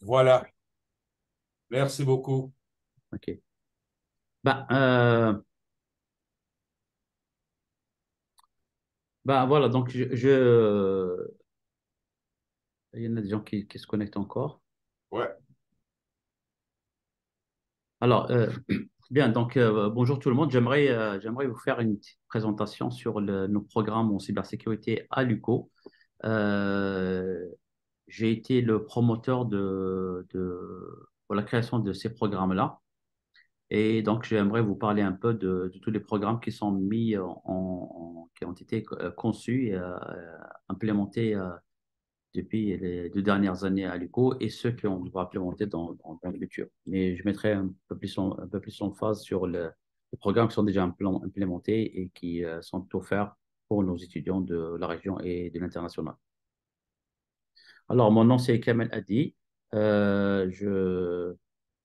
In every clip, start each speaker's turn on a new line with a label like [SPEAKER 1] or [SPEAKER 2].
[SPEAKER 1] Voilà. Merci beaucoup.
[SPEAKER 2] OK. Ben, euh, voilà, donc il y en a des gens qui se connectent encore.
[SPEAKER 1] Ouais,
[SPEAKER 2] Alors, bien, donc bonjour tout le monde. J'aimerais vous faire une petite présentation sur nos programmes en cybersécurité à l'UCO. Euh, j'ai été le promoteur pour la création de ces programmes-là. Et donc, j'aimerais vous parler un peu de tous les programmes qui sont qui ont été conçus et implémentés depuis les 2 dernières années à l'UCO et ceux qu'on va implémenter dans le futur. Mais je mettrai un peu plus en phase sur les programmes qui sont déjà implémentés et qui sont offerts pour nos étudiants de la région et de l'international. Alors, mon nom, c'est Kamel Hadi. Euh, je,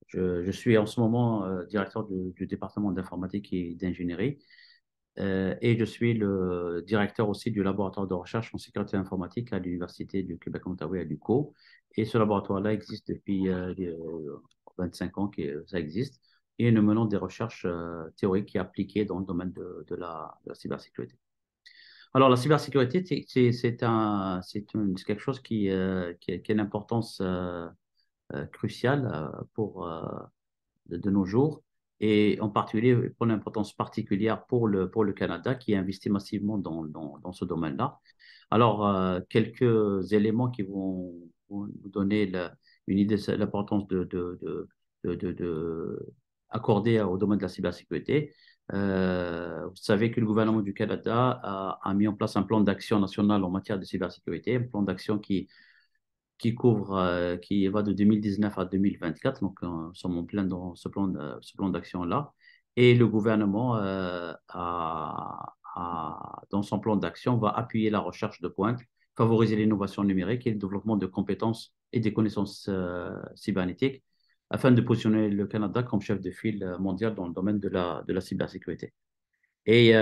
[SPEAKER 2] je suis en ce moment directeur du département d'informatique et d'ingénierie. Et je suis le directeur aussi du laboratoire de recherche en sécurité informatique à l'Université du Québec-Ontario à l'UQO. Et ce laboratoire-là existe depuis 25 ans que ça existe. Et nous menons des recherches théoriques et appliquées dans le domaine de la cybersécurité. Alors, la cybersécurité, c'est quelque chose qui a une importance cruciale de nos jours, et en particulier pour l'importance particulière pour le Canada qui investit massivement dans ce domaine-là. Alors, quelques éléments qui vont nous donner une idée de l'importance accordée au domaine de la cybersécurité. Vous savez que le gouvernement du Canada a mis en place un plan d'action national en matière de cybersécurité, un plan d'action qui va de 2019 à 2024. Donc, nous sommes en plein dans ce plan d'action-là. Et le gouvernement, dans son plan d'action, va appuyer la recherche de pointe, favoriser l'innovation numérique et le développement de compétences et des connaissances cybernétiques afin de positionner le Canada comme chef de file mondial dans le domaine de la cybersécurité. Et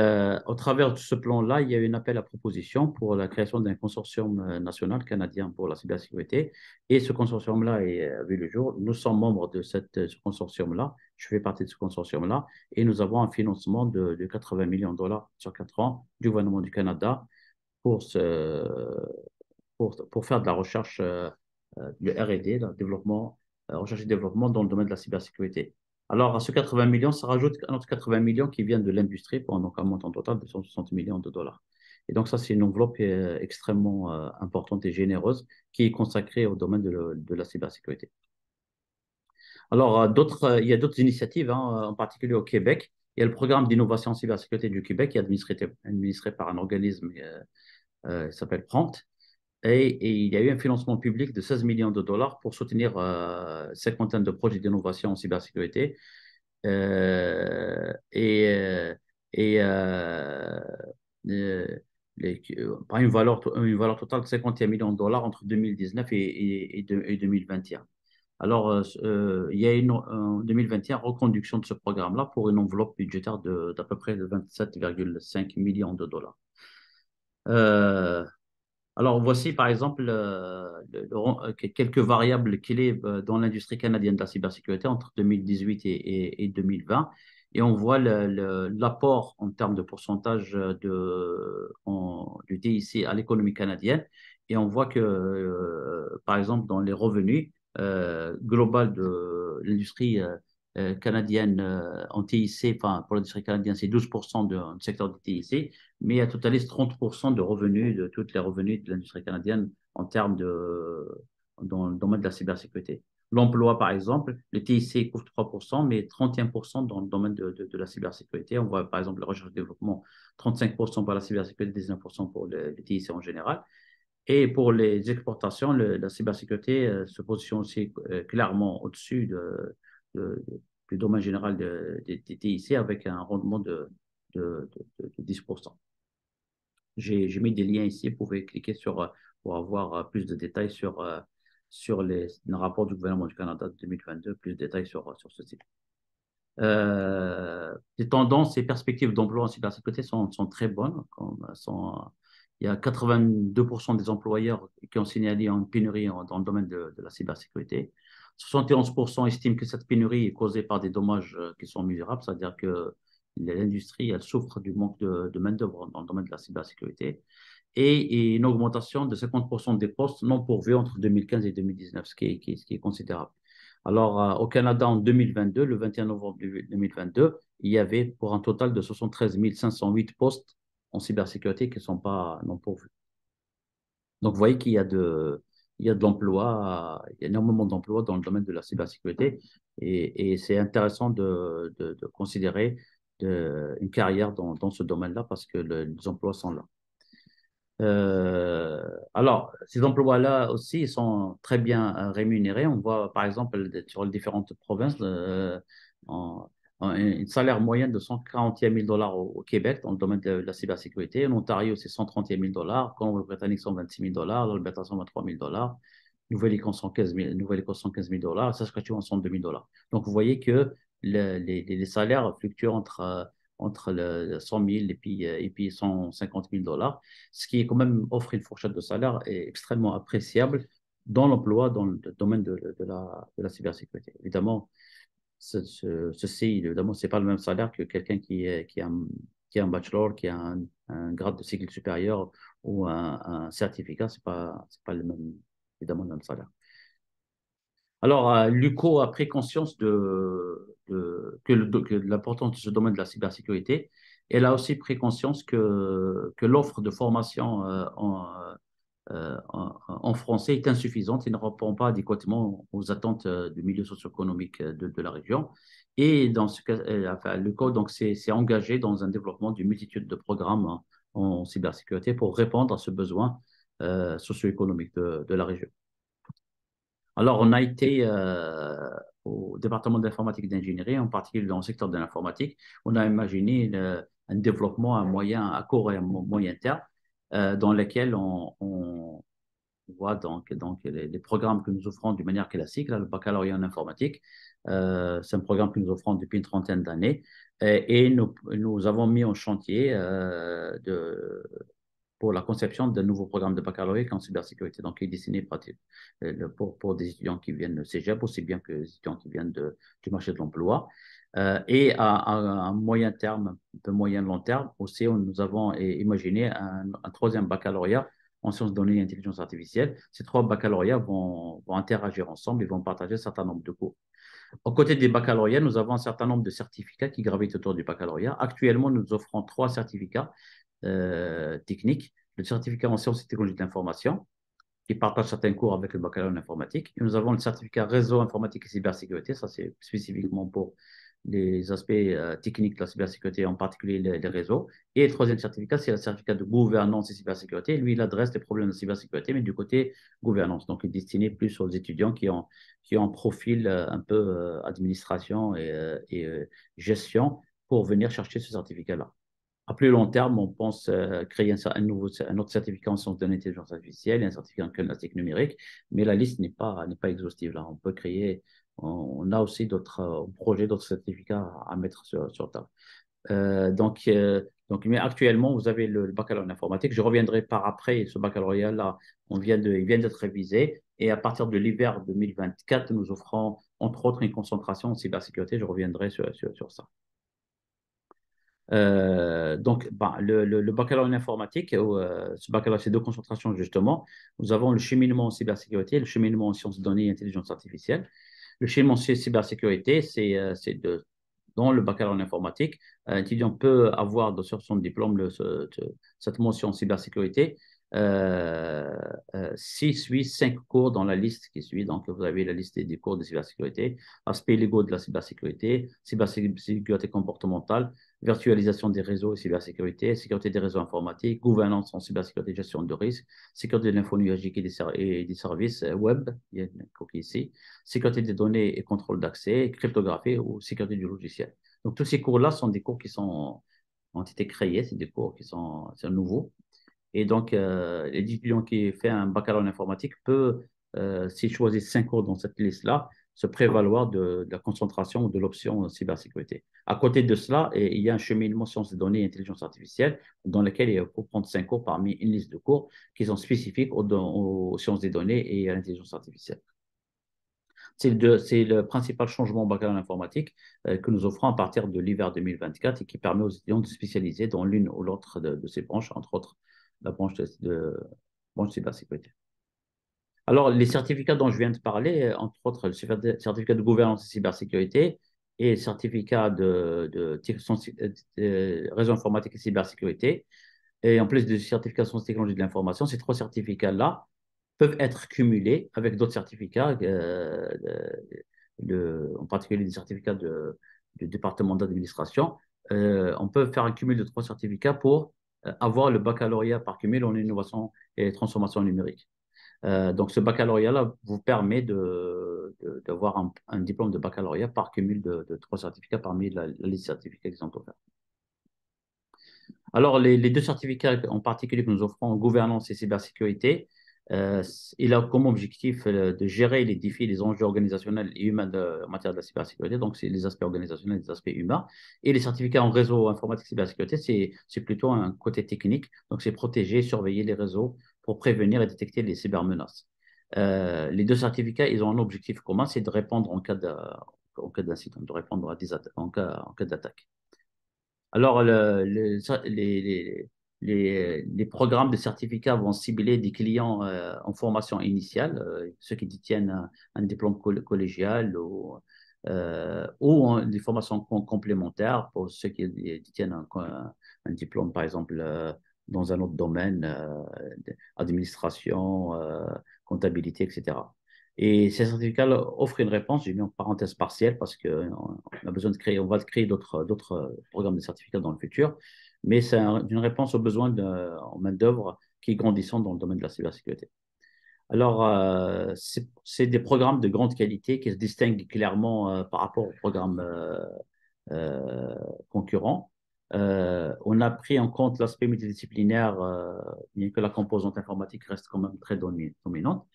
[SPEAKER 2] au travers de ce plan-là, il y a eu un appel à proposition pour la création d'un consortium national canadien pour la cybersécurité. Et ce consortium-là a vu le jour. Nous sommes membres de ce consortium-là. Je fais partie de ce consortium-là. Et nous avons un financement de 80 millions de dollars sur 4 ans du gouvernement du Canada pour, pour faire de la recherche, du R&D, le développement, recherche et développement dans le domaine de la cybersécurité. Alors, à ce 80 millions, ça rajoute un autre 80 millions qui viennent de l'industrie pour donc un montant total de 160 millions de dollars. Et donc, ça, c'est une enveloppe extrêmement importante et généreuse qui est consacrée au domaine de la cybersécurité. Alors, il y a d'autres initiatives, hein, en particulier au Québec. Il y a le programme d'innovation en cybersécurité du Québec qui est administré par un organisme qui s'appelle Prompt. Et il y a eu un financement public de 16 millions de dollars pour soutenir cinquantaine de projets d'innovation en cybersécurité. Euh, et euh, et euh, par une valeur totale de 51 millions de dollars entre 2019 et 2021. Alors, il y a en 2021 reconduction de ce programme-là pour une enveloppe budgétaire d'à peu près de 27,5 millions de dollars. Euh, alors, voici par exemple quelques variables clés dans l'industrie canadienne de la cybersécurité entre 2018 et 2020. Et on voit l'apport en termes de pourcentage du TIC à l'économie canadienne. Et on voit que, par exemple, dans les revenus global de l'industrie canadienne en TIC, enfin, pour l'industrie canadienne, c'est 12% du secteur du TIC, mais elle totalise 30% de revenus, de tous les revenus de l'industrie canadienne en termes dans le domaine de la cybersécurité. L'emploi, par exemple, le TIC couvre 3%, mais 31% dans le domaine de la cybersécurité. On voit, par exemple, la recherche et développement, 35% pour la cybersécurité, 19% pour le TIC en général. Et pour les exportations, la cybersécurité se positionne aussi clairement au-dessus de- du domaine général des TIC avec un rendement de 10%. J'ai mis des liens ici, vous pouvez cliquer pour avoir plus de détails sur le rapport du gouvernement du Canada de 2022, plus de détails sur ce site. Les tendances et perspectives d'emploi en cybersécurité sont très bonnes, Il y a 82% des employeurs qui ont signalé une pénurie dans le domaine de la cybersécurité. 71% estiment que cette pénurie est causée par des dommages qui sont mesuраbles, c'est-à-dire que l'industrie elle souffre du manque de main-d'œuvre dans le domaine de la cybersécurité et une augmentation de 50% des postes non pourvus entre 2015 et 2019, ce qui est considérable. Alors, au Canada, en 2022, le 21 novembre 2022, il y avait pour un total de 73 508 postes en cybersécurité qui ne sont pas non pourvus. Donc, vous voyez il y a de l'emploi, il y a énormément d'emplois dans le domaine de la cybersécurité et c'est intéressant de considérer une carrière dans ce domaine-là parce que les emplois sont là. Alors, ces emplois-là aussi ils sont très bien rémunérés. On voit, par exemple, sur les différentes provinces, en, un salaire moyen de 141 000 $ au Québec dans le domaine de la cybersécurité. En Ontario, c'est 131 000 $. Colombie-Britannique, 126 000 $. L'Alberta, 123 000 $. Nouvelle-Écosse, 115 000, Nouvelle-Écosse, 115 000 $. Saskatchewan, 102 000 $. Donc, vous voyez que les salaires fluctuent entre le 100 000 et puis 150 000 $, ce qui est quand même offre une fourchette de salaire extrêmement appréciable dans l'emploi, dans le domaine de la cybersécurité. Évidemment, évidemment, c'est pas le même salaire que quelqu'un qui a un bachelor, qui a un grade de cycle supérieur ou un certificat, c'est pas le même, évidemment, le même salaire. Alors, l'UCO a pris conscience que de l'importance de ce domaine de la cybersécurité. Elle a aussi pris conscience que l'offre de formation en français est insuffisante et ne répond pas adéquatement aux attentes du milieu socio-économique de la région. Et dans ce cas, enfin, l'UCO donc, s'est engagé dans un développement d'une multitude de programmes en cybersécurité pour répondre à ce besoin socio-économique de la région. Alors, on a été au département d'informatique et d'ingénierie, en particulier dans le secteur de l'informatique. On a imaginé un développement à court et à moyen terme, dans lequel on voit donc les programmes que nous offrons d'une manière classique. Là, le baccalauréat en informatique, c'est un programme que nous offrons depuis une trentaine d'années. Et nous avons mis en chantier pour la conception d'un nouveau programme de baccalauréat en cybersécurité, donc qui est destiné pour des étudiants qui viennent de Cégep, aussi bien que des étudiants qui viennent du marché de l'emploi. Et à moyen terme, un peu moyen long terme, aussi, nous avons imaginé un troisième baccalauréat en sciences de données et intelligence artificielle. Ces trois baccalauréats vont interagir ensemble et vont partager un certain nombre de cours. Aux côtés des baccalauréats, nous avons un certain nombre de certificats qui gravitent autour du baccalauréat. Actuellement, nous offrons trois certificats techniques. Le certificat en sciences et technologies de l'information, qui partage certains cours avec le baccalauréat en informatique. Et nous avons le certificat réseau informatique et cybersécurité, ça c'est spécifiquement pour les aspects techniques de la cybersécurité, en particulier les réseaux. Et le troisième certificat, c'est le certificat de gouvernance et cybersécurité. Lui, il adresse les problèmes de cybersécurité, mais du côté gouvernance. Donc, il est destiné plus aux étudiants qui ont un profil un peu administration et gestion pour venir chercher ce certificat-là. À plus long terme, on pense créer un autre certificat en sciences de l'intelligence artificielle et un certificat en gymnastique numérique, mais la liste n'est pas exhaustive. Là. On peut créer, on a aussi d'autres projets, d'autres certificats à mettre sur table. Mais actuellement, vous avez le baccalauréat en informatique. Je reviendrai par après. Ce baccalauréat-là, il vient d'être révisé. Et à partir de l'hiver 2024, nous offrons, entre autres, une concentration en cybersécurité. Je reviendrai sur ça. Le baccalauréat en informatique, ce baccalauréat, c'est deux concentrations justement. Nous avons le cheminement en cybersécurité et le cheminement en sciences de données et intelligence artificielle. Le cheminement en cybersécurité, dans le baccalauréat en informatique. Un étudiant peut avoir sur son diplôme cette mention en cybersécurité. S'il suit 5 cours dans la liste qui suit, donc vous avez la liste des cours de cybersécurité, aspects légaux de la cybersécurité, cybersécurité comportementale, virtualisation des réseaux et cybersécurité, sécurité des réseaux informatiques, gouvernance en cybersécurité, gestion de risque, sécurité de l'info numérique et des services web, il y a une coquille ici, sécurité des données et contrôle d'accès, cryptographie ou sécurité du logiciel. Donc tous ces cours-là sont des cours ont été créés, c'est des cours c'est nouveau. Et donc, l'étudiant qui fait un baccalauréat en informatique peut, s'il choisit 5 cours dans cette liste-là, se prévaloir de la concentration de l'option cybersécurité. À côté de cela, il y a un cheminement sciences des données et intelligence artificielle dans lequel il faut prendre 5 cours parmi une liste de cours qui sont spécifiques aux sciences des données et à l'intelligence artificielle. C'est le principal changement au baccalauréat en informatique que nous offrons à partir de l'hiver 2024 et qui permet aux étudiants de se spécialiser dans l'une ou l'autre de ces branches, entre autres la branche cybersécurité. Alors, les certificats dont je viens de parler, entre autres le certificat de gouvernance et cybersécurité et le certificat de réseau informatique et cybersécurité, et en plus de certification de technologie de l'information, ces 3 certificats-là peuvent être cumulés avec d'autres certificats, en particulier des certificats du département d'administration. On peut faire un cumul de 3 certificats pour avoir le baccalauréat par cumul en innovation et transformation numérique. Donc, ce baccalauréat-là vous permet d'avoir un diplôme de baccalauréat par cumul de 3 certificats parmi la liste de certificats qui sont offerts. Alors, les 2 certificats en particulier que nous offrons, gouvernance et cybersécurité, il a comme objectif de gérer les défis, les enjeux organisationnels et humains en matière de la cybersécurité. Donc, c'est les aspects organisationnels et les aspects humains. Et les certificats en réseau informatique et cybersécurité, c'est plutôt un côté technique. Donc, c'est protéger, surveiller les réseaux pour prévenir et détecter les cybermenaces. Les 2 certificats, ils ont un objectif commun, c'est de répondre en cas d'incident, de répondre en cas d'attaque. Alors, les programmes de certificats vont cibler des clients en formation initiale, ceux qui détiennent un diplôme collégial ou des formations complémentaires pour ceux qui détiennent un diplôme, par exemple, dans un autre domaine, administration, comptabilité, etc. Et ces certificats offrent une réponse, j'ai mis en parenthèse partielle parce qu'on a besoin de créer, on va créer d'autres programmes de certificats dans le futur, mais c'est une réponse aux besoins en main-d'œuvre qui grandissent dans le domaine de la cybersécurité. Alors, c'est des programmes de grande qualité qui se distinguent clairement par rapport aux programmes euh, concurrents. On a pris en compte l'aspect multidisciplinaire, bien que la composante informatique reste quand même très dominante.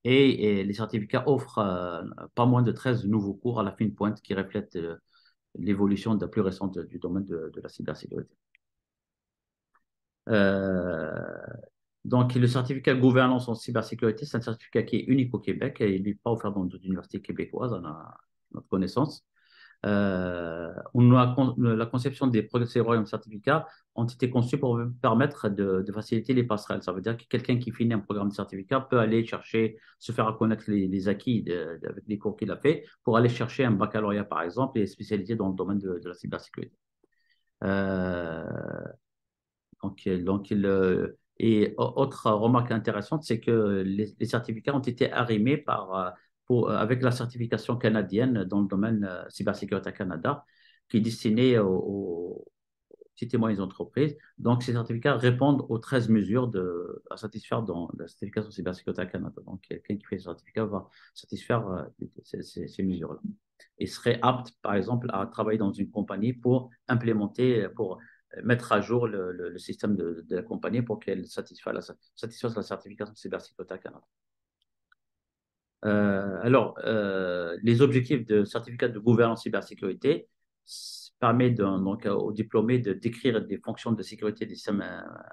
[SPEAKER 2] Et les certificats offrent pas moins de 13 nouveaux cours à la fine pointe qui reflètent l'évolution de la plus récente du domaine de la cybersécurité. Euh, donc, le certificat de gouvernance en cybersécurité, c'est un certificat qui est unique au Québec et il n'est pas offert dans d'autres universités québécoises, à notre connaissance. La conception des programmes de certificats ont été conçus pour permettre de faciliter les passerelles. Ça veut dire que quelqu'un qui finit un programme de certificat peut aller chercher, se faire reconnaître les acquis avec les cours qu'il a fait pour aller chercher un baccalauréat, par exemple, et spécialiser dans le domaine de la cybersécurité. Euh, autre remarque intéressante, c'est que les certificats ont été arrimés avec la certification canadienne dans le domaine cybersécurité Canada, qui est destinée aux petites et moyennes entreprises. Donc, ces certificats répondent aux 13 mesures à satisfaire dans la certification cybersécurité Canada. Donc, quelqu'un qui fait ce certificat va satisfaire ces mesures-là. Il serait apte, par exemple, à travailler dans une compagnie pour implémenter, pour mettre à jour le système de la compagnie pour qu'elle satisfasse la certification cybersécurité Canada. Les objectifs de certificat de gouvernance cybersécurité permet donc aux diplômés de décrire des fonctions de sécurité des systèmes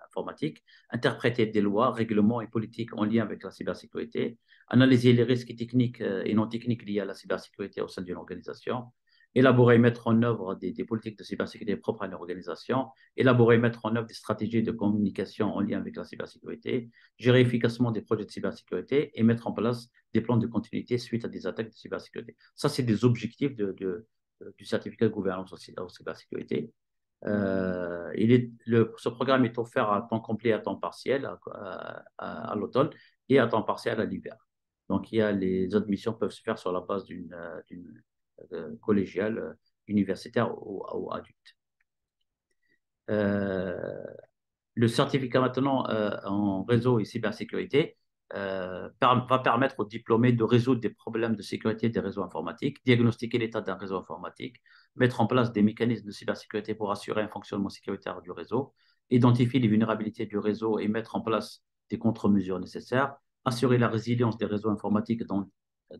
[SPEAKER 2] informatiques, interpréter des lois, règlements et politiques en lien avec la cybersécurité, analyser les risques techniques et non techniques liés à la cybersécurité au sein d'une organisation, élaborer et mettre en œuvre des politiques de cybersécurité propres à une organisation, élaborer et mettre en œuvre des stratégies de communication en lien avec la cybersécurité, gérer efficacement des projets de cybersécurité et mettre en place des plans de continuité suite à des attaques de cybersécurité. Ça, c'est des objectifs du certificat de gouvernance en cybersécurité. Ce programme est offert à temps complet et à temps partiel à l'automne et à temps partiel à l'hiver. Donc, les admissions peuvent se faire sur la base d'une collégiale, universitaire ou adulte. Le certificat maintenant en réseau et cybersécurité va permettre aux diplômés de résoudre des problèmes de sécurité des réseaux informatiques, diagnostiquer l'état d'un réseau informatique, mettre en place des mécanismes de cybersécurité pour assurer un fonctionnement sécuritaire du réseau, identifier les vulnérabilités du réseau et mettre en place des contre-mesures nécessaires, assurer la résilience des réseaux informatiques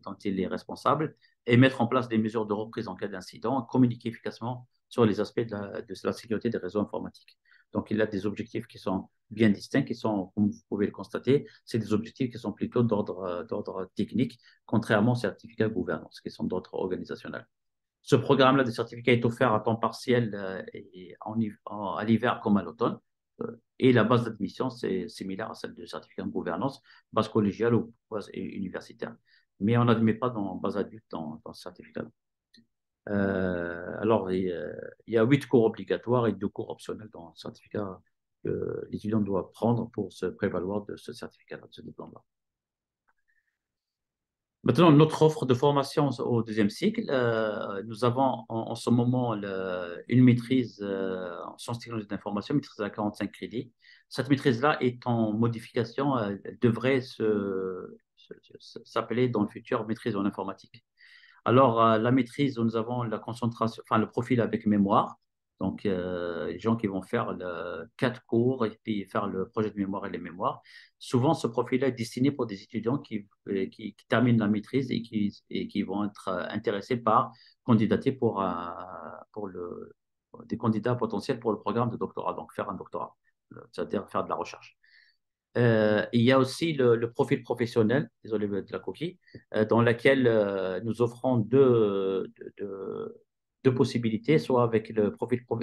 [SPEAKER 2] dont il est responsable et mettre en place des mesures de reprise en cas d'incident, communiquer efficacement sur les aspects de la sécurité des réseaux informatiques. Donc, il a des objectifs qui sont bien distincts, qui sont, comme vous pouvez le constater, c'est des objectifs qui sont plutôt d'ordre technique, contrairement aux certificats gouvernance, qui sont d'ordre organisationnel. Ce programme-là de certificat est offert à temps partiel et à l'hiver comme à l'automne. Et la base d'admission, c'est similaire à celle de certificat de gouvernance, base collégiale ou base universitaire. Mais on n'admet pas dans base adulte dans ce certificat. Alors, il y a 8 cours obligatoires et 2 cours optionnels dans le certificat que l'étudiant doit prendre pour se prévaloir de ce certificat-là, de ce diplôme-là. Maintenant, notre offre de formation au deuxième cycle, nous avons en ce moment une maîtrise en sciences technologies d'information, maîtrise à 45 crédits. Cette maîtrise-là est en modification, elle devrait s'appeler dans le futur maîtrise en informatique. Alors, la maîtrise, nous avons la concentration, enfin le profil avec mémoire. Donc, les gens qui vont faire 4 cours et puis faire le projet de mémoire et les mémoires. Souvent, ce profil-là est destiné pour des étudiants qui terminent la maîtrise et qui vont être intéressés par candidater des candidats potentiels pour le programme de doctorat, donc faire un doctorat, c'est-à-dire faire de la recherche. Il y a aussi le profil professionnel, désolé de la coquille, dans laquelle nous offrons deux possibilités, soit avec le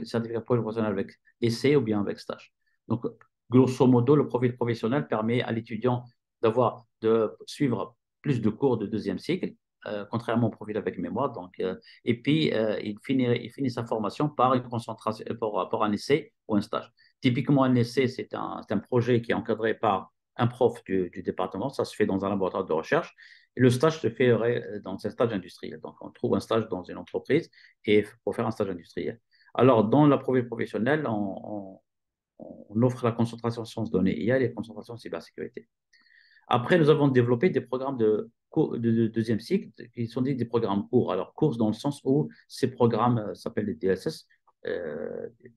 [SPEAKER 2] certificat professionnel avec essai ou bien avec stage. Donc, grosso modo, le profil professionnel permet à l'étudiant de suivre plus de cours de deuxième cycle, contrairement au profil avec mémoire. Donc, et puis, il finit sa formation par une concentration, par un essai ou un stage. Typiquement, un essai, c'est un projet qui est encadré par un prof du département. Ça se fait dans un laboratoire de recherche. Et le stage se fait dans un stage industriel. Donc, on trouve un stage dans une entreprise et pour faire un stage industriel. Alors, dans la profil professionnelle, on offre la concentration en sciences données IA et les concentrations en cybersécurité. Après, nous avons développé des programmes de deuxième cycle qui sont des programmes courts. Alors, courts dans le sens où ces programmes s'appellent les DSS,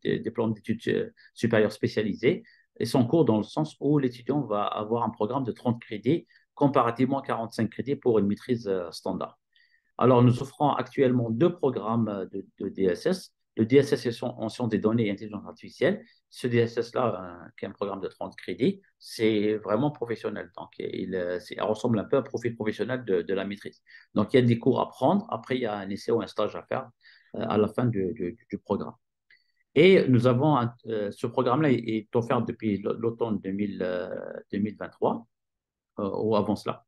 [SPEAKER 2] des plans d'études supérieures spécialisés, et sont courts dans le sens où l'étudiant va avoir un programme de 30 crédits comparativement à 45 crédits pour une maîtrise standard. Alors, nous offrons actuellement 2 programmes de DSS. Le DSS en sciences des données et intelligence artificielle. Ce DSS-là, qui est un programme de 30 crédits, c'est vraiment professionnel. Donc, il ressemble un peu à un profil professionnel de la maîtrise. Donc, il y a des cours à prendre. Après, il y a un essai ou un stage à faire à la fin du programme. Et nous avons ce programme-là est offert depuis l'automne 2023 ou avant cela.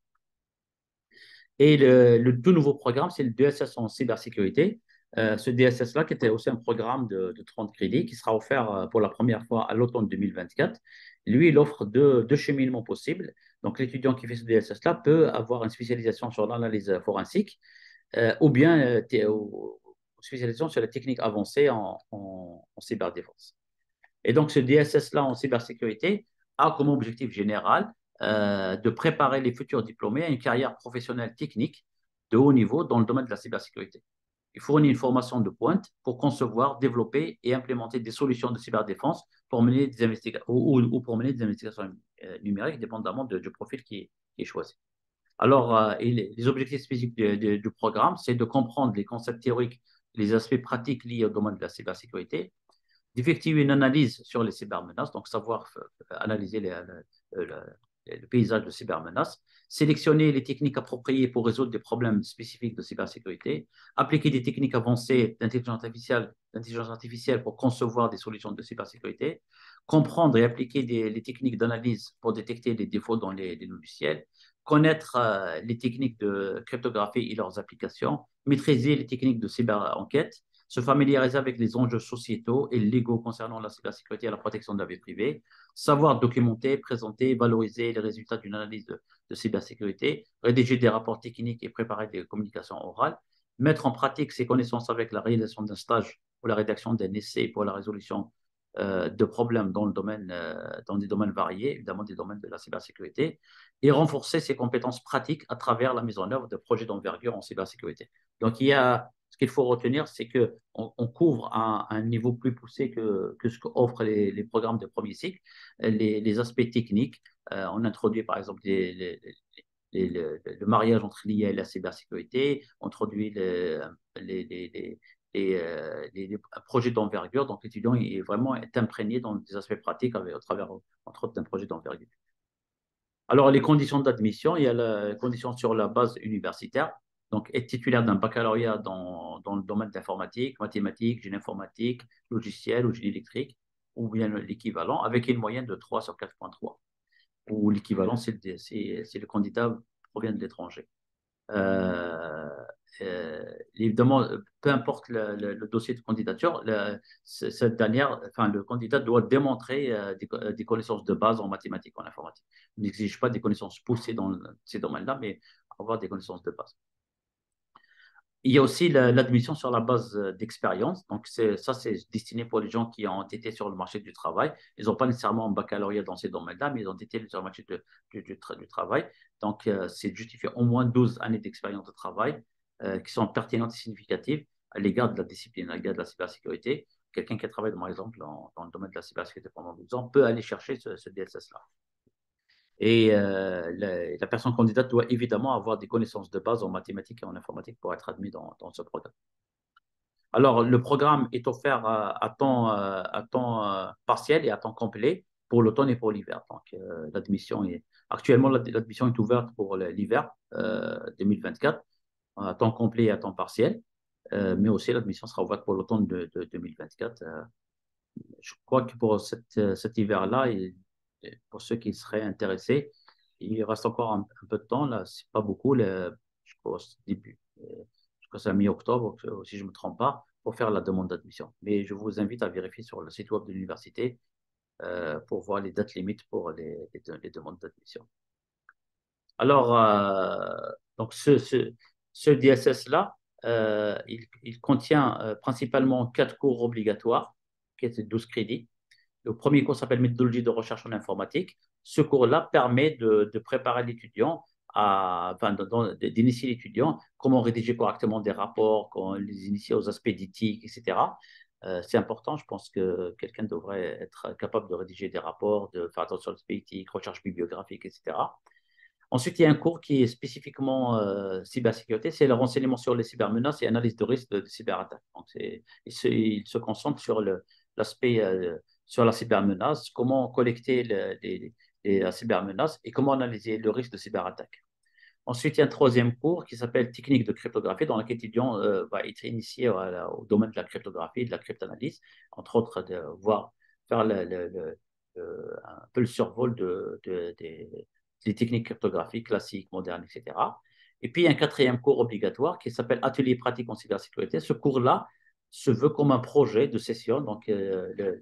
[SPEAKER 2] Et le tout nouveau programme, c'est le DSS en cybersécurité. Ce DSS-là, qui était aussi un programme de 30 crédits, qui sera offert pour la première fois à l'automne 2024. Lui, il offre deux cheminements possibles. Donc, l'étudiant qui fait ce DSS-là peut avoir une spécialisation sur l'analyse forensique ou bien spécialisation sur la technique avancée en cyberdéfense. Et donc, ce DSS-là en cybersécurité a comme objectif général de préparer les futurs diplômés à une carrière professionnelle technique de haut niveau dans le domaine de la cybersécurité. Il fournit une formation de pointe pour concevoir, développer et implémenter des solutions de cyberdéfense pour mener des investigations ou pour mener des investigations numériques, dépendamment du profil qui est choisi. Alors, les objectifs spécifiques du programme, c'est de comprendre les concepts théoriques, les aspects pratiques liés au domaine de la cybersécurité, d'effectuer une analyse sur les cybermenaces, donc savoir analyser le paysage de cybermenaces, sélectionner les techniques appropriées pour résoudre des problèmes spécifiques de cybersécurité, appliquer des techniques avancées d'intelligence artificielle pour concevoir des solutions de cybersécurité, comprendre et appliquer les techniques d'analyse pour détecter les défauts dans les logiciels, connaître les techniques de cryptographie et leurs applications, maîtriser les techniques de cyber-enquête, se familiariser avec les enjeux sociétaux et légaux concernant la cybersécurité et la protection de la vie privée, savoir documenter, présenter, valoriser les résultats d'une analyse de cybersécurité, rédiger des rapports techniques et préparer des communications orales, mettre en pratique ses connaissances avec la réalisation d'un stage ou la rédaction d'un essai pour la résolution de problèmes dans des domaines variés, évidemment des domaines de la cybersécurité, et renforcer ses compétences pratiques à travers la mise en œuvre de projets d'envergure en cybersécurité. Donc, ce qu'il faut retenir, c'est qu'on couvre un niveau plus poussé que ce qu'offrent les programmes de premier cycle, les aspects techniques. On introduit par exemple le mariage entre l'IA et la cybersécurité, on introduit les, les, les projets d'envergure. Donc, l'étudiant est vraiment est imprégné dans des aspects pratiques au travers, entre autres, d'un projet d'envergure. Alors, les conditions d'admission, il y a la condition sur la base universitaire. Donc, être titulaire d'un baccalauréat dans le domaine de l'informatique, mathématiques, génie informatique, logiciel ou génie électrique, ou bien l'équivalent, avec une moyenne de 3 sur 4,3. Ou l'équivalent, c'est le candidat provient de l'étranger. Euh, Évidemment, peu importe le dossier de candidature, cette dernière, enfin, le candidat doit démontrer des connaissances de base en mathématiques, en informatique. On n'exige pas des connaissances poussées dans ces domaines-là, mais avoir des connaissances de base. Il y a aussi l'admission sur la base d'expérience. Donc, ça, c'est destiné pour les gens qui ont été sur le marché du travail. Ils n'ont pas nécessairement un baccalauréat dans ces domaines-là, mais ils ont été sur le marché du travail. Donc, c'est justifié au moins 12 années d'expérience de travail qui sont pertinentes et significatives à l'égard de la discipline, à l'égard de la cybersécurité. Quelqu'un qui a travaillé, par exemple, dans le domaine de la cybersécurité pendant 12 ans peut aller chercher ce DSS-là. Et la personne candidate doit évidemment avoir des connaissances de base en mathématiques et en informatique pour être admis dans ce programme. Alors, le programme est offert à temps partiel et à temps complet pour l'automne et pour l'hiver. Donc, actuellement, l'admission est ouverte pour l'hiver 2024, à temps complet et à temps partiel, mais aussi l'admission sera ouverte pour l'automne de 2024. Je crois que pour cet hiver-là, pour ceux qui seraient intéressés, il reste encore un peu de temps. Là, c'est pas beaucoup. Je crois que c'est à mi-octobre, si je ne me trompe pas, pour faire la demande d'admission. Mais je vous invite à vérifier sur le site web de l'université pour voir les dates limites pour les demandes d'admission. Alors, donc ce DSS-là, il contient principalement 4 cours obligatoires, qui est 12 crédits. Le premier cours s'appelle Méthodologie de recherche en informatique. Ce cours-là permet de préparer l'étudiant d'initier l'étudiant, comment rédiger correctement des rapports, comment les initier aux aspects d'éthique, etc. C'est important, je pense que quelqu'un devrait être capable de rédiger des rapports, de faire attention aux aspects éthiques, recherche bibliographique, etc. Ensuite, il y a un cours qui est spécifiquement cybersécurité, c'est le renseignement sur les cybermenaces et analyse de risque de cyberattaque. Donc, il se concentre sur l'aspect sur la cybermenace, comment collecter la cybermenace et comment analyser le risque de cyberattaque. Ensuite, il y a un troisième cours qui s'appelle technique de cryptographie, dans lequel l'étudiant va être initié au domaine de la cryptographie et de la cryptanalyse, entre autres, faire un peu le survol des techniques cryptographiques classiques, modernes, etc. Et puis, il y a un quatrième cours obligatoire qui s'appelle Atelier pratique en cybersécurité. Ce cours-là se veut comme un projet de session. Donc, le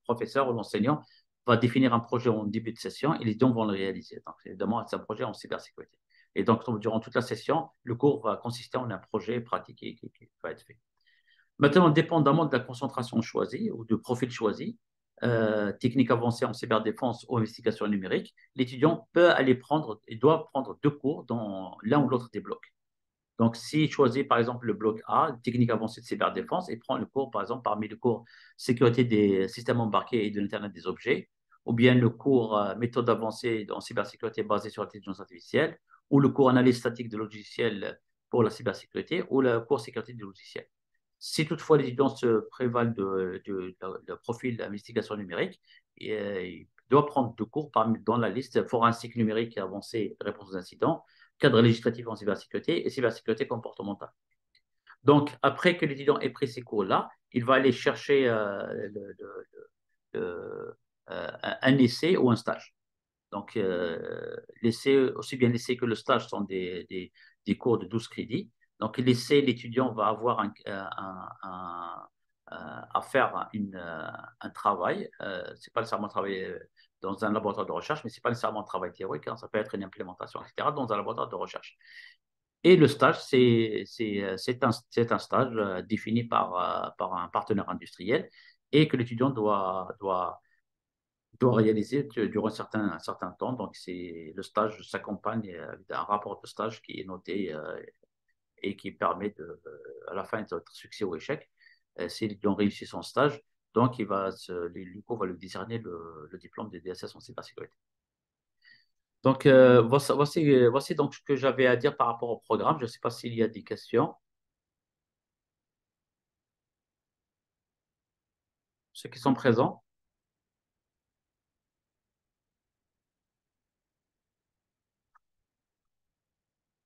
[SPEAKER 2] professeur ou l'enseignant va définir un projet en début de session et les étudiants vont le réaliser. Donc, évidemment, c'est un projet en cybersécurité. Et donc, durant toute la session, le cours va consister en un projet pratique qui va être fait. Maintenant, dépendamment de la concentration choisie ou du profil choisi, technique avancée en cyberdéfense ou investigation numérique, l'étudiant peut aller prendre et doit prendre 2 cours dans l'un ou l'autre des blocs. Donc, s'il choisit par exemple le bloc A, technique avancée de cyberdéfense, et prend le cours, par exemple, parmi le cours sécurité des systèmes embarqués et de l'Internet des objets, ou bien le cours méthode avancée en cybersécurité basée sur l'intelligence artificielle, ou le cours analyse statique de logiciels pour la cybersécurité, ou le cours sécurité du logiciel. Si toutefois les étudiants se prévalent de profil d'investigation numérique, il doit prendre 2 cours dans la liste forensique numérique avancée, réponse aux incidents, cadre législatif en cybersécurité et cybersécurité comportementale. Donc, après que l'étudiant ait pris ces cours-là, il va aller chercher un essai ou un stage. Donc, aussi bien l'essai que le stage sont des cours de 12 crédits. Donc, l'essai, l'étudiant va avoir à faire un travail. C'est pas nécessairement travailler dans un laboratoire de recherche, mais c'est pas nécessairement un travail théorique. Hein, ça peut être une implémentation, etc., dans un laboratoire de recherche. Et le stage, c'est un stage défini par un partenaire industriel et que l'étudiant doit réaliser durant un certain temps. Donc, le stage s'accompagne d'un rapport de stage qui est noté et qui permet à la fin d'être succès ou échec. S'ils ont réussi son stage, donc l'UCO va lui décerner le diplôme de DSS en cybersécurité. Donc, voici donc ce que j'avais à dire par rapport au programme. Je ne sais pas s'il y a des questions. Ceux qui sont présents,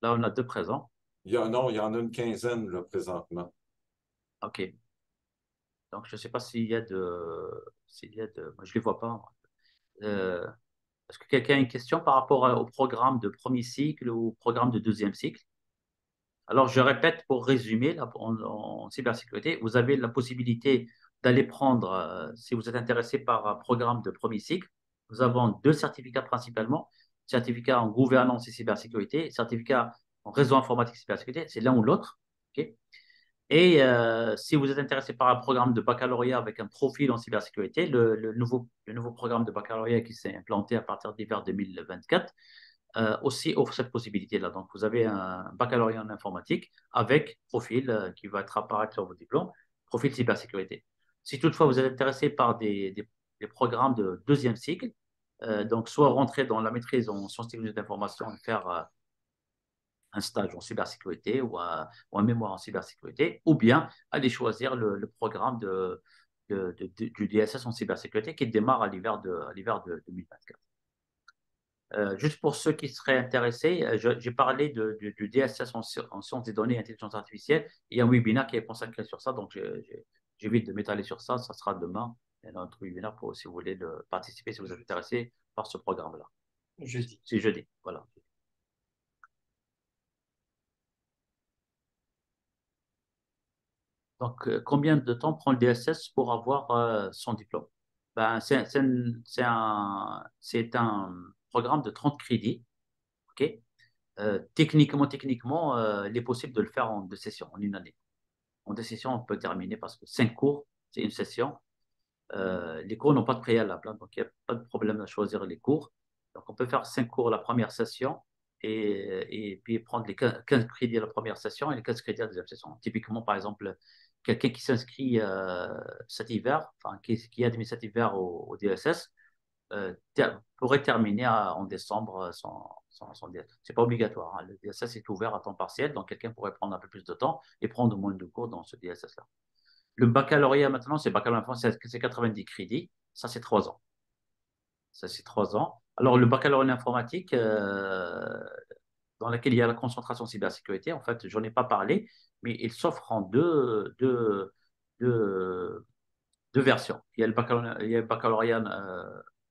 [SPEAKER 2] là, on a deux présents.
[SPEAKER 1] Non, il y en a une quinzaine là, présentement.
[SPEAKER 2] OK. Donc, je ne sais pas s'il y a de. Moi, je ne les vois pas. Euh, Est-ce que quelqu'un a une question par rapport au programme de premier cycle ou au programme de deuxième cycle? Alors, je répète pour résumer, là, en cybersécurité, vous avez la possibilité d'aller prendre, si vous êtes intéressé par un programme de premier cycle, nous avons deux certificats principalement, certificat en gouvernance et cybersécurité, certificat en réseau informatique et cybersécurité, c'est l'un ou l'autre. OK. Et si vous êtes intéressé par un programme de baccalauréat avec un profil en cybersécurité, le nouveau programme de baccalauréat qui s'est implanté à partir d'hiver 2024 aussi offre cette possibilité-là. Donc, vous avez un baccalauréat en informatique avec profil qui va être apparaître sur vos diplômes, profil cybersécurité. Si toutefois vous êtes intéressé par des programmes de deuxième cycle, donc soit rentrer dans la maîtrise en sciences technologiques d'information et faire un stage en cybersécurité ou un mémoire en cybersécurité, ou bien aller choisir le programme du DSS en cybersécurité qui démarre à l'hiver de 2024. Juste pour ceux qui seraient intéressés, j'ai parlé du DSS en sciences des données et intelligence artificielle. Il y a un webinaire qui est consacré sur ça, donc j'évite de m'étaler sur ça. Ça sera demain. Il y a notre webinaire pour si vous voulez participer, si vous êtes intéressé par ce programme-là.
[SPEAKER 3] Jeudi.
[SPEAKER 2] C'est jeudi, voilà. Donc, combien de temps prend le DSS pour avoir son diplôme? Ben, c'est un programme de 30 crédits. OK? Techniquement, il est possible de le faire en deux sessions, en une année. En deux sessions, on peut terminer parce que 5 cours, c'est une session. Les cours n'ont pas de préalable, hein, donc il n'y a pas de problème à choisir les cours. Donc, on peut faire 5 cours la première session et puis prendre les 15 crédits à la première session et les 15 crédits à la deuxième session. Typiquement, par exemple, quelqu'un qui s'inscrit cet hiver, enfin, qui est admis cet hiver au DSS, pourrait terminer en décembre son DSS. Ce n'est pas obligatoire, hein. Le DSS est ouvert à temps partiel, donc quelqu'un pourrait prendre un peu plus de temps et prendre moins de cours dans ce DSS-là. Le baccalauréat maintenant, c'est baccalauréat en France, c'est 90 crédits. Ça, c'est 3 ans. Ça, c'est 3 ans. Alors, le baccalauréat en informatique, dans lequel il y a la concentration cybersécurité, en fait, j'en ai pas parlé, mais il s'offre en deux, deux versions. Il y a le baccalauréat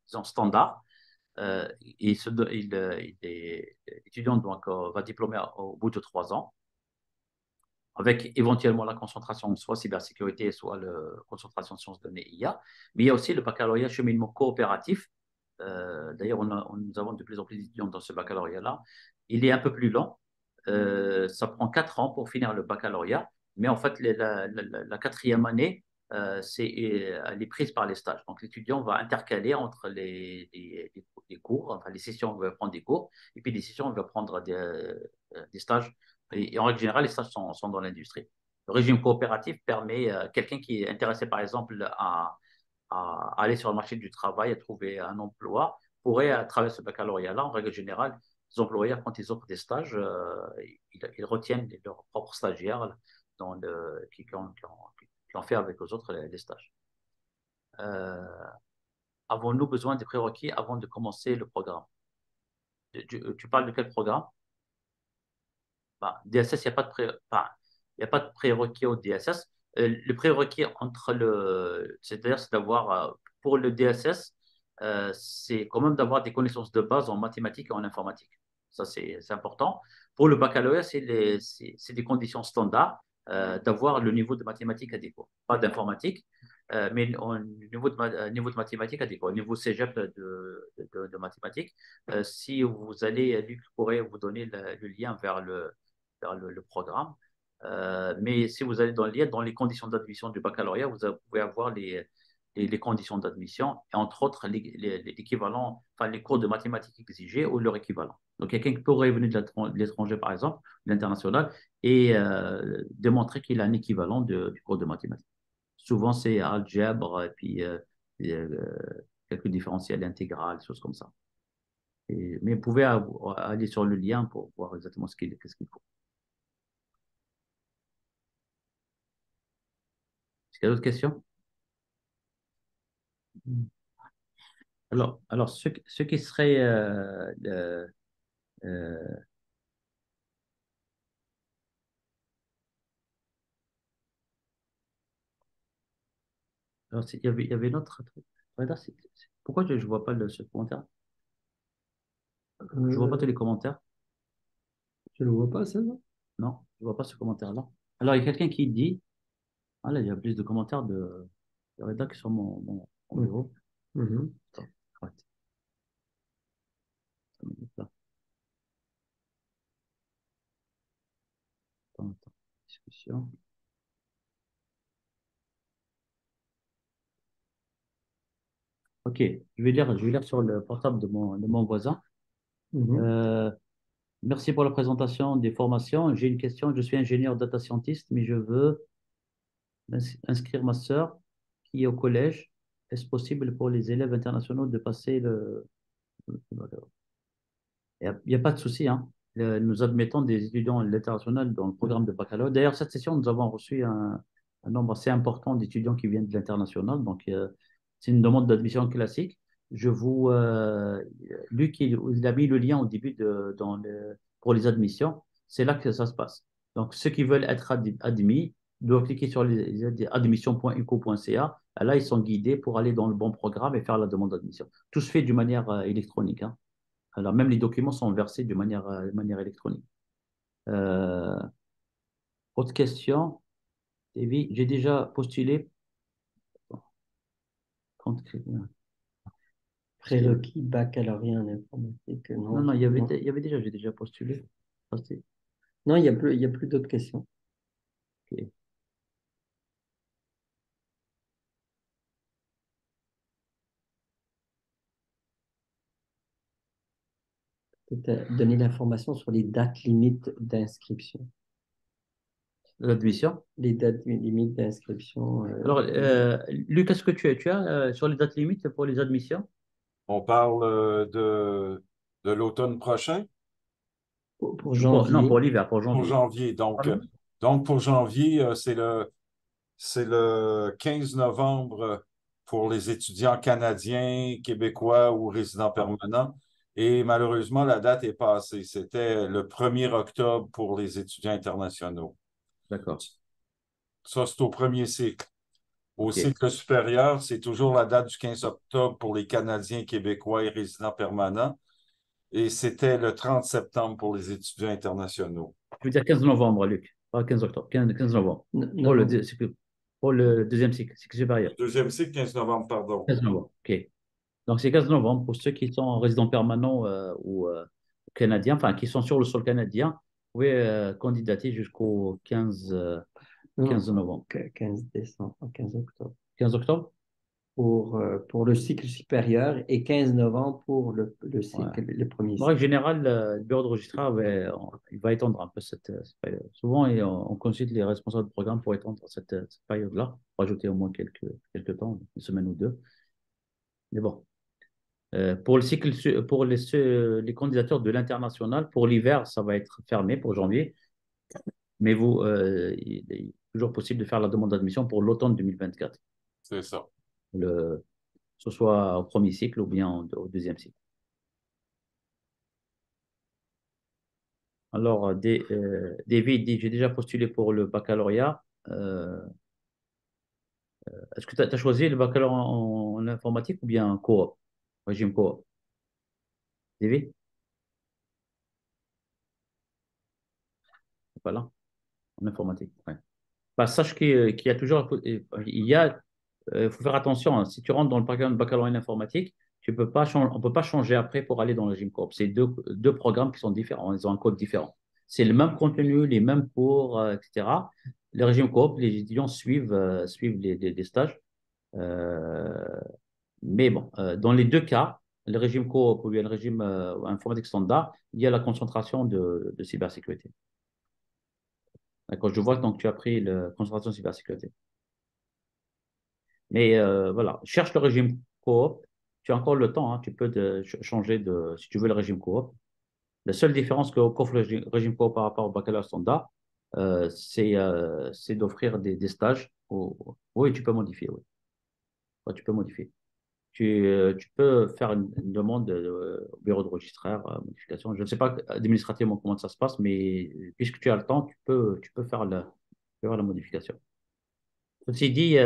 [SPEAKER 2] disons, standard. L'étudiant donc, va diplômer au bout de 3 ans avec éventuellement la concentration soit cybersécurité, soit la concentration sciences données IA. Mais il y a aussi le baccalauréat cheminement coopératif. D'ailleurs, nous avons de plus en plus d'étudiants dans ce baccalauréat-là. Il est un peu plus lent. Ça prend 4 ans pour finir le baccalauréat. Mais en fait, la quatrième année, elle est prise par les stages. Donc, l'étudiant va intercaler entre les cours, enfin les sessions où il va prendre des cours, et puis des sessions où il va prendre des stages. Et en règle générale, les stages sont dans l'industrie. Le régime coopératif permet quelqu'un qui est intéressé, par exemple, à aller sur le marché du travail, à trouver un emploi, pourrait, à travers ce baccalauréat-là, en règle générale, les employeurs, quand ils offrent des stages, ils retiennent leurs propres stagiaires qui ont fait avec eux autres les stages. Euh, Avons-nous besoin des prérequis avant de commencer le programme? Tu parles de quel programme? Bah, DSS, il n'y a pas de enfin, il y a pas de prérequis au DSS. Le prérequis c'est-à-dire, c'est d'avoir, pour le DSS, c'est quand même d'avoir des connaissances de base en mathématiques et en informatique. Ça, c'est important. Pour le baccalauréat, c'est des conditions standards d'avoir le niveau de mathématiques adéquat. Pas d'informatique, mais niveau de mathématiques adéquat. Au niveau cégep de mathématiques, si vous allez, Luc pourrait vous donner le lien vers le programme. Mais si vous allez dans les conditions d'admission du baccalauréat, vous pouvez avoir les conditions d'admission, et entre autres l'équivalent, enfin les cours de mathématiques exigés ou leur équivalent. Donc quelqu'un qui pourrait venir de l'étranger, par exemple, de l'international, et démontrer qu'il a un équivalent du cours de mathématiques. Souvent, c'est algèbre, et puis quelques différentiels intégrales, choses comme ça. Mais vous pouvez aller sur le lien pour voir exactement qu'est-ce qu'il faut. Est-ce qu'il y a d'autres questions? Alors ce qui serait euh, alors, il y avait une autre truc. Reda, pourquoi je ne vois pas ce commentaire? Je ne vois pas tous les
[SPEAKER 3] Euh,
[SPEAKER 2] commentaires.
[SPEAKER 3] je ne le vois pas, ça, non?
[SPEAKER 2] Non, je ne vois pas ce commentaire-là. Alors, il y a quelqu'un qui dit, ah là, il y a plus de commentaires de Reda que sur mon
[SPEAKER 3] Oui.
[SPEAKER 2] bureau.
[SPEAKER 3] Mhm.
[SPEAKER 2] Attends, arrête. Là. Attends. Discussion. Ok, je vais lire sur le portable de mon voisin.
[SPEAKER 3] Mhm.
[SPEAKER 2] Euh, Merci pour la présentation des formations. J'ai une question. Je suis ingénieur data scientist, mais je veux inscrire ma sœur qui est au collège. Est-ce possible pour les élèves internationaux de passer il y a pas de souci, hein. Nous admettons des étudiants à l'international dans le programme de baccalauréat. D'ailleurs, cette session, nous avons reçu un nombre assez important d'étudiants qui viennent de l'international. Donc, c'est une demande d'admission classique. Luc, il a mis le lien au début pour les admissions. C'est là que ça se passe. Donc, ceux qui veulent être admis doivent cliquer sur admission.uco.ca. Là, ils sont guidés pour aller dans le bon programme et faire la demande d'admission. Tout se fait d'une manière électronique, hein. Alors, même les documents sont versés de manière électronique. Euh, Autre question, Davy, j'ai déjà postulé.
[SPEAKER 3] Prérequis baccalauréat en informatique.
[SPEAKER 2] Non,
[SPEAKER 3] Non,
[SPEAKER 2] non,
[SPEAKER 3] non.
[SPEAKER 2] j'ai déjà postulé. Ah,
[SPEAKER 3] Non, il y a plus d'autres questions.
[SPEAKER 2] ok.
[SPEAKER 3] Peut-être donner l'information sur les dates limites d'inscription.
[SPEAKER 2] L'admission.
[SPEAKER 3] Les dates limites d'inscription.
[SPEAKER 2] Alors, Luc, est-ce que tu as sur les dates limites pour les admissions?
[SPEAKER 1] On parle de l'automne prochain,
[SPEAKER 3] Pour
[SPEAKER 2] Non,
[SPEAKER 3] janvier.
[SPEAKER 2] pour l'hiver, pour
[SPEAKER 1] pour
[SPEAKER 2] janvier.
[SPEAKER 1] janvier.
[SPEAKER 2] Ah non.
[SPEAKER 1] Donc pour janvier, c'est le 15 novembre pour les étudiants canadiens, québécois ou résidents
[SPEAKER 2] Ah,
[SPEAKER 1] permanents. Et malheureusement, la date est passée. C'était le 1er octobre pour les étudiants internationaux.
[SPEAKER 2] d'accord.
[SPEAKER 1] Ça, c'est au premier cycle. Au
[SPEAKER 2] Ok.
[SPEAKER 1] cycle supérieur, c'est toujours la date du 15 octobre pour les Canadiens, Québécois et résidents permanents. Et c'était le 30 septembre pour les étudiants internationaux.
[SPEAKER 2] Je veux dire 15 novembre, Luc. Pas 15 octobre, 15 novembre.
[SPEAKER 3] Non, non.
[SPEAKER 2] Pour le deuxième cycle supérieur.
[SPEAKER 1] Le deuxième cycle, 15 novembre, pardon.
[SPEAKER 2] 15 novembre, ok. Donc, c'est 15 novembre pour ceux qui sont résidents permanents ou canadiens, enfin, qui sont sur le sol canadien. Vous pouvez candidater jusqu'au 15
[SPEAKER 3] Non,
[SPEAKER 2] novembre.
[SPEAKER 3] 15 décembre, 15 octobre.
[SPEAKER 2] 15 octobre?
[SPEAKER 3] Pour le cycle supérieur et 15 novembre pour le
[SPEAKER 2] Ouais.
[SPEAKER 3] cycle, le premier
[SPEAKER 2] En règle
[SPEAKER 3] cycle.
[SPEAKER 2] générale, le bureau de registraire, il va étendre un peu cette période. Souvent, on consulte les responsables de programme pour étendre cette période-là, pour ajouter au moins quelques temps, une semaine ou deux. Mais bon. Pour le cycle, pour les candidatures de l'international, pour l'hiver, ça va être fermé pour janvier. Mais il est toujours possible de faire la demande d'admission pour l'automne 2024,
[SPEAKER 1] C'est ça.
[SPEAKER 2] que ce soit au premier cycle ou bien au deuxième cycle. Alors, David dit, j'ai déjà postulé pour le baccalauréat. Est-ce que tu as choisi le baccalauréat en informatique ou bien coop, régime coop? David? Voilà, en informatique. Ouais. Bah, sache qu'il y a toujours, faut faire attention, hein. Si tu rentres dans le programme de baccalauréat en informatique, on ne peut pas changer après pour aller dans le régime coop. C'est deux programmes qui sont différents. Ils ont un code différent. C'est le même contenu, les mêmes cours, etc. Le régime coop, les étudiants suivent les stages. Euh, mais bon, dans les deux cas, le régime coop ou bien le régime informatique standard, il y a la concentration de cybersécurité. D'accord, je vois donc tu as pris la concentration cybersécurité. Mais voilà, cherche le régime coop. tu as encore le temps, hein, tu peux changer si tu veux le régime coop. La seule différence qu'offre le régime coop par rapport au baccalauréat standard, c'est d'offrir des stages. Oui, tu peux modifier, oui. Ouais, tu peux modifier. Tu peux faire une demande au bureau de registraire, modification. Je ne sais pas administrativement comment ça se passe, mais puisque tu as le temps, tu peux faire la modification. Ceci dit,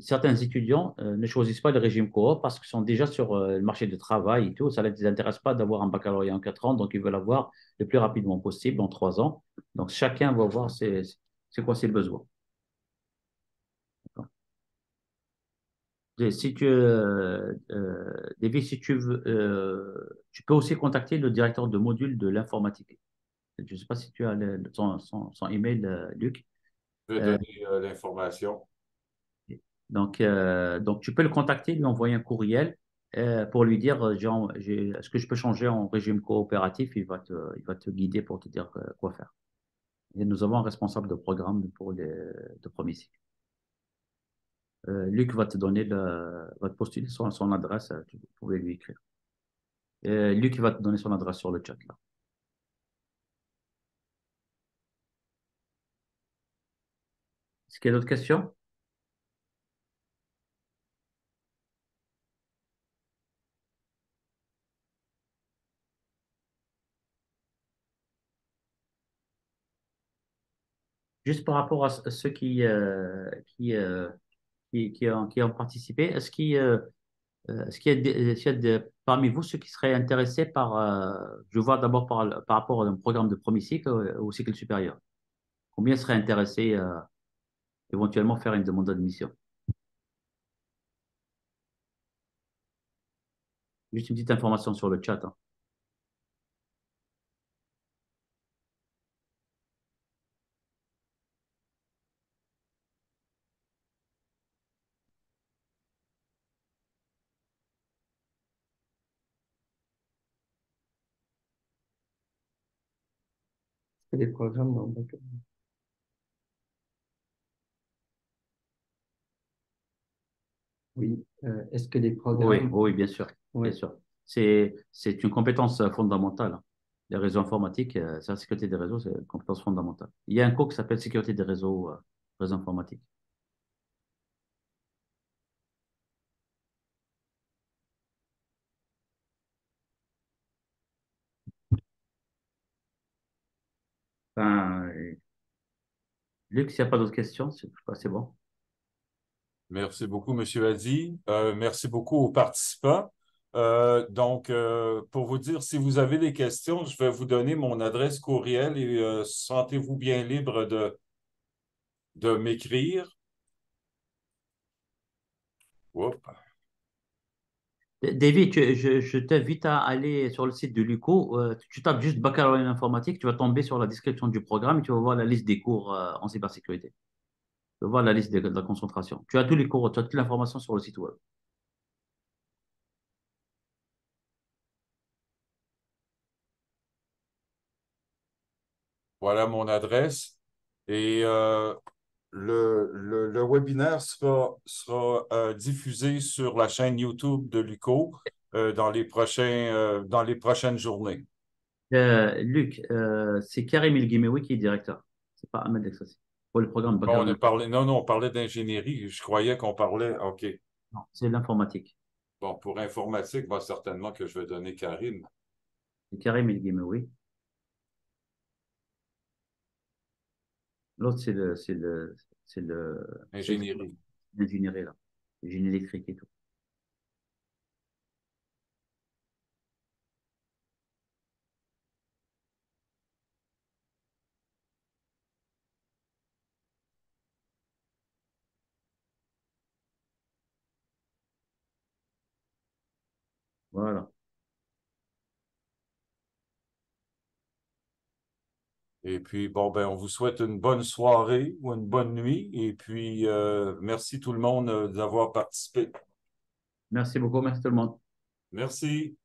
[SPEAKER 2] certains étudiants ne choisissent pas le régime coop parce qu'ils sont déjà sur le marché du travail et tout. Ça ne les intéresse pas d'avoir un baccalauréat en 4 ans, donc ils veulent avoir le plus rapidement possible, en 3 ans. Donc chacun va voir c'est quoi ses besoins. Et si tu, David, si tu veux, tu peux aussi contacter le directeur de module de l'informatique. Je ne sais pas si tu as son email, Luc.
[SPEAKER 1] Je vais
[SPEAKER 2] Euh,
[SPEAKER 1] donner l'information.
[SPEAKER 2] donc, tu peux le contacter, lui envoyer un courriel pour lui dire est-ce que je peux changer en régime coopératif? Il va te guider pour te dire quoi faire. Et nous avons un responsable de programme pour de premier cycle. Luc va te postuler son adresse, tu pouvez lui écrire. Luc va te donner son adresse sur le chat là. Est-ce qu'il y a d'autres questions? Juste par rapport à ceux qui ont participé, est-ce qu'il y a parmi vous ceux qui seraient intéressés je vois d'abord par rapport à un programme de premier cycle au cycle supérieur? Combien seraient intéressés éventuellement faire une demande d'admission? Juste une petite information sur le chat, hein.
[SPEAKER 3] Les programmes dans le baccalauréat. Oui. Est-ce que les
[SPEAKER 2] Oui,
[SPEAKER 3] programmes.
[SPEAKER 2] oui, bien sûr, bien
[SPEAKER 3] Oui.
[SPEAKER 2] sûr. C'est une compétence fondamentale, hein. Les réseaux informatiques, c'est la sécurité des réseaux, c'est une compétence fondamentale. Il y a un cours qui s'appelle sécurité des réseaux informatiques. Ben, Luc, s'il n'y a pas d'autres questions, c'est bon.
[SPEAKER 1] Merci beaucoup, Monsieur Hadi. Merci beaucoup aux participants. Pour vous dire, si vous avez des questions, je vais vous donner mon adresse courriel et sentez-vous bien libre de m'écrire. Oups.
[SPEAKER 2] David, je t'invite à aller sur le site de l'UCO. Tu tapes juste baccalauréat en informatique, tu vas tomber sur la description du programme et tu vas voir la liste des cours en cybersécurité. Tu vas voir la liste de la concentration. Tu as tous les cours, tu as toute l'information sur le site web.
[SPEAKER 1] Voilà mon adresse. Et le webinaire sera diffusé sur la chaîne YouTube de l'UCO dans les prochaines journées.
[SPEAKER 2] Luc, c'est Karim El Guimeoui qui est directeur. C'est pas Ahmed Exassi. Pour le programme
[SPEAKER 1] Bon,
[SPEAKER 2] baccalauréat.
[SPEAKER 1] non, non, on parlait d'ingénierie. Je croyais qu'on parlait. OK.
[SPEAKER 2] Non, c'est l'informatique.
[SPEAKER 1] Bon, pour informatique, certainement que je vais donner Karine.
[SPEAKER 2] C'est Karim El Guimeoui. L'autre, c'est
[SPEAKER 1] Ingénierie.
[SPEAKER 2] l'ingénierie, là. Génie électrique et tout. Voilà.
[SPEAKER 1] Et puis, bon, on vous souhaite une bonne soirée ou une bonne nuit. Et puis, merci tout le monde d'avoir participé.
[SPEAKER 2] Merci beaucoup, merci tout le monde.
[SPEAKER 1] Merci.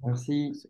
[SPEAKER 3] Merci.